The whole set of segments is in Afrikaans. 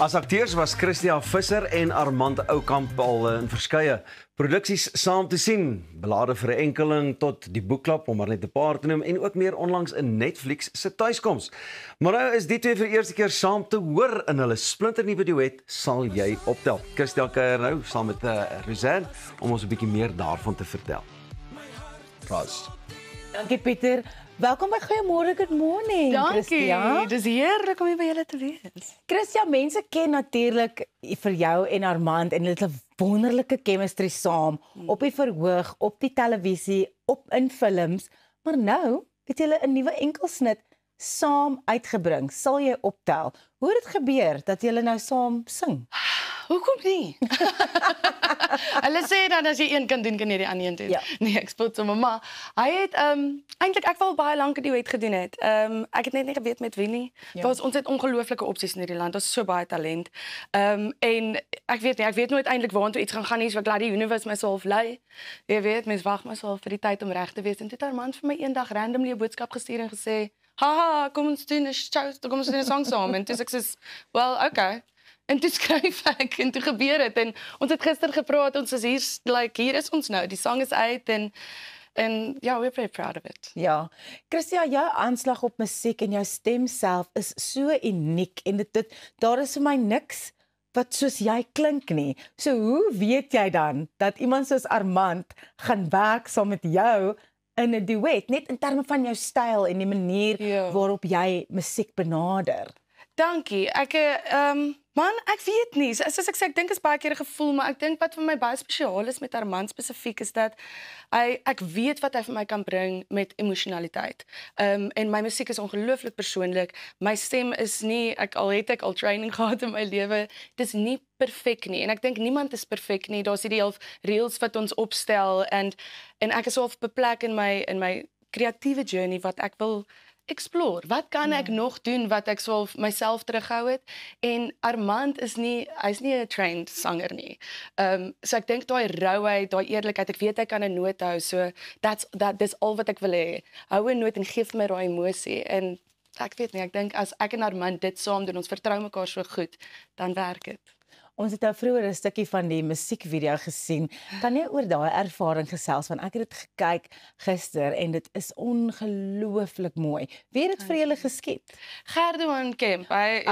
As akteurs was Christia Visser en Armand Oukamp al in verskeie produksies saam te sien. Belade vir 'n enkeling tot die boekklap om maar net 'n paar te noem en ook meer onlangs in Netflix se tuiskoms. Maar nou is die twee vir die eerste keer saam te hoor in hulle splinternuwe duet Sal jy optel. Christia kuier nou saam met Rosanne om ons 'n bietjie meer daarvan te vertel. Ras. Dankie Pieter. Welkom by Goeiemôre, good morning. Dankie, Christia. dis heerlik om hier by julle te wees. Christia, mense ken natuurlik vir jou en Armand en hulle het 'n wonderlike chemistry saam op die verhoog, op die televisie, in films, maar nou het julle 'n nuwe enkelsnit saam uitgebring. Sal jy optel? Hoe het dit gebeur dat julle nou saam sing? Hoekom nie? Hulle sê dan as jy een kan doen, kan jy die ander een doen. Ja. Nee, ek spot sommer, maar hy het eintlik ek wou baie lank 'n duet gedoen het. Ek het net nie geweet met wie nie. Ja. Ons het ongelooflike opsies in hierdie land. Ons so baie talent. En ek weet nooit eintlik waartoe iets gaan nie, so ek laat die universe my so half lei. Jy weet, mens wag maar so half vir die tyd om reg te wees. En toe het Armand vir my eendag randomly 'n boodskap gestuur en gesê, "Haha, kom ons doen 'n show, kom ons doen 'n song saam." En toe ek sê, "Well, okay." En toe skryf ek en toe gebeur dit en ons het gister gepraat, ons is hier is ons nou, die song is uit en ja, we're very proud of it. Ja. Christia, jou aanslag op musiek en jou stem self is so uniek en daar is vir my niks wat soos jy klink nie. So hoe weet jy dan dat iemand soos Armand gaan werk saam met jou in 'n duet, net in terme van jou styl en die manier waarop jy musiek benader? Dankie. Man, ek weet nie. Soos ek sê, ek dink is baie keer 'n gevoel, maar ek dink wat vir my baie spesiaal is met Armand spesifiek is dat ek weet wat hy vir my kan bring met emosionaliteit. En my musiek is ongelooflik persoonlik. My stem is nie, ek al training gehad in my lewe. Dit is nie perfek nie. En ek dink niemand is perfek nie. Daar's hierdie half reels wat ons opstel en ek is half beplek in my kreatiewe journey wat ek wil explore. Wat kan ek nog doen wat ek sou myself terughou het? En Armand hy's nie 'n trained sanger nie. So ek dink daai rouheid, daai eerlikheid, ek weet hy kan 'n noot hou. So dis al wat ek wil hê. Hou 'n noot en gee vir my daai emosie. En ek weet nie, ek dink as ek en Armand dit saam doen, ons vertrou mekaar so goed, dan werk dit. Ons het nou vroeër 'n stukkie van die musiekvideo gesien. Kan jy oor daai ervaring gesels? Want ek het dit gekyk gister en dit is ongelooflik mooi. Wie het dit vir julle geskiet? Gerdoan Kemp. Hy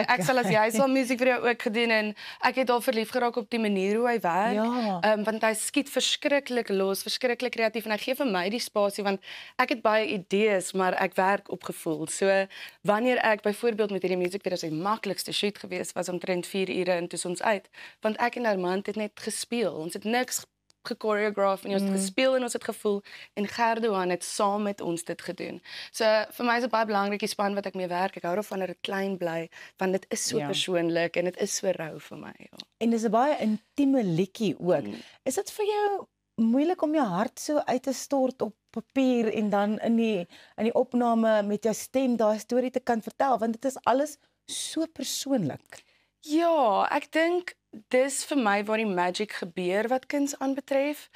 ek sal as jy sal musiekvideo ook gedoen en ek het al verlief geraak op die manier hoe hy werk. Ja. Want hy skiet verskriklik los, verskriklik kreatief en hy gee vir my die spasie want ek het baie idees, maar ek werk op gevoel. So wanneer ek byvoorbeeld met hierdie musiekvideo se maklikste shoot gewees was omtrent 4 ure en toe ons uit, want ek en Armand het net gespeel. Ons het niks gechoreograf en ons het gespeel en ons het gevoel en Gerdoan het saam met ons dit gedoen. So vir my is dit baie belangrik die span wat ek mee werk. Ek hou daarvan dat dit klein bly want dit is so persoonlik en dit is so rou vir my. Ja. En dis 'n baie intieme liedjie ook. Is dit vir jou moeilik om jou hart so uit te stort op papier en dan in die opname met jou stem daai storie te kan vertel, want dit is alles so persoonlik? Ja, ek dink dis vir my waar die magic gebeur wat kuns aanbetref,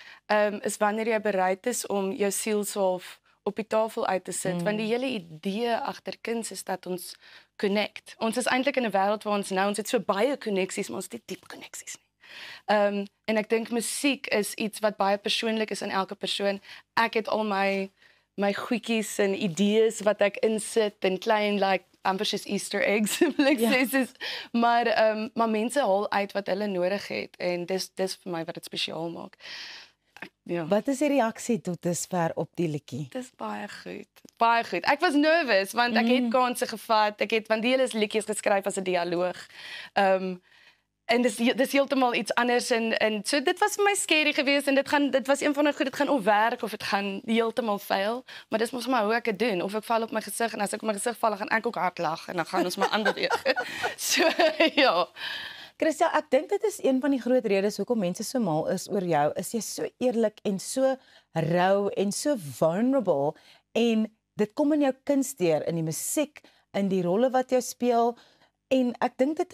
is wanneer jy bereid is om jou siel self op die tafel uit te sit, want die hele idee agter kuns is dat ons connect. Ons is eintlik in 'n wêreld waar ons het so baie koneksies, maar ons het nie diep koneksies nie. En ek dink musiek is iets wat baie persoonlik is in elke persoon. Ek het al my goedjies en idees wat ek insit en klein amper soos Easter eggs, maar mense haal uit wat hulle nodig het en dis vir my wat dit spesiaal maak. Ja. Wat is die reaksie tot dusver op die liedjie? Dis baie goed. Baie goed. Ek was nervous want ek het kansse gevat. Want die hele liedjie is geskryf as 'n dialoog. En dis heeltemal iets anders en so dit was vir my scary geweest en dit was een van die goed, dit gaan of werk of dit gaan heeltemal fail, maar dis mos maar hoe ek dit doen, of ek val op my gesig en as ek op my gesig val, gaan ek ook hard lag en dan gaan ons maar aanbeweeg. So ja. Christia, ek dink dit is een van die groot redes hoekom mense so mal is oor jou, is jy so eerlik en so rou en so vulnerable en dit kom in jou kuns deur in die musiek, in die rolle wat jy speel. En ek dink dit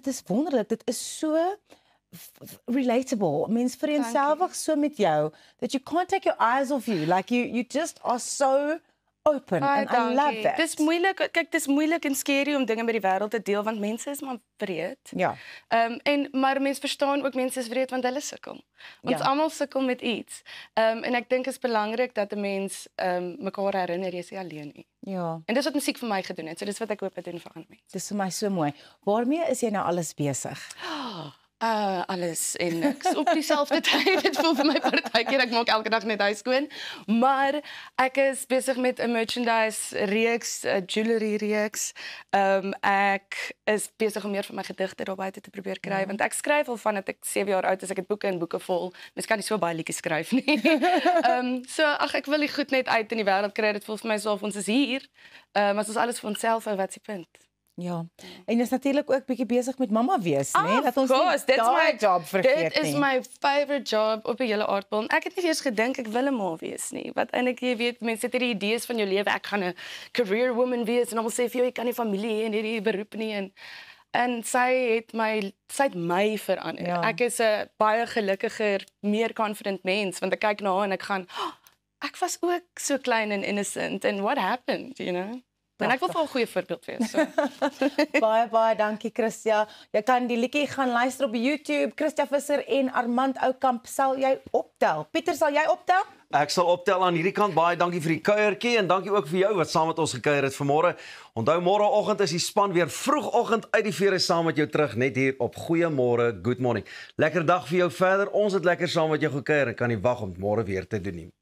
is wonderlik, dit is so relatable. Mens vereenselwig so met jou, that you can't take your eyes off you, like you just are so open Baie and I love dankie. that. Dis moeilik, kyk, dis moeilik en scary om dinge met die wêreld te deel want mense is maar wreed. Ja. Maar mense verstaan ook mense is wreed want hulle sukkel. Ons Ja. almal sukkel met iets. En ek dink is belangrik dat 'n mens mekaar herinner jy is nie alleen nie. Ja, En dis wat musiek vir my gedoen het. So dis wat ek hoop dit doen vir ander mense. dis vir my so mooi. Waarmee is jy nou alles besig? Alles en niks op dieselfde tyd. Dit voel vir my partykeer ek maak elke dag net huis skoon. Maar ek is besig met 'n merchandise reeks, 'n jewelry reeks. Ek is besig om meer van my gedigte daar buite te probeer kry want ek skryf al vandat ek 7 jaar oud is. Ek het boeke en boeke vol. Mens kan nie so baie liedjies skryf nie. So ek wil die goed net uit in die wêreld kry. Dit voel vir my asof ons is hier. As ons alles vir onsself hou, wat is die punt? Ja. En jy is natuurlik ook bietjie besig met mamma wees, né? Of Dat ons course, nie dit's daai my job vergeet Dit is nie. my favorite job op die hele aardbol. Ek het nie eers gedink ek wil 'n ma wees nie. Wat eintlik jy weet, mense het hierdie idees van jou lewe, ek gaan 'n career woman wees en almal sê vir jou jy kan nie familie hê en hierdie beroep nie en sy het my verander. Ja. Ek is 'n baie gelukkiger, meer confident mens want ek kyk na haar en ek gaan ek was ook so klein en innocent and what happened, you know? En ek wil vir 'n goeie voorbeeld wees. So. Baie dankie Christia. Jy kan die liedjie gaan luister op YouTube. Christia Visser en Armand Oukamp, sal jy optel? Pieter, sal jy optel? Ek sal optel aan hierdie kant. Baie dankie vir die kuiertjie en dankie ook vir jou wat saam met ons gekuier het vanmôre. Onthou môreoggend is die span weer vroegoggend uit die vere saam met jou terug net hier op Goeiemôre, Good Morning. Lekker dag vir jou verder. Ons het lekker saam met jou gekuier en kan nie wag om môre weer te doen nie.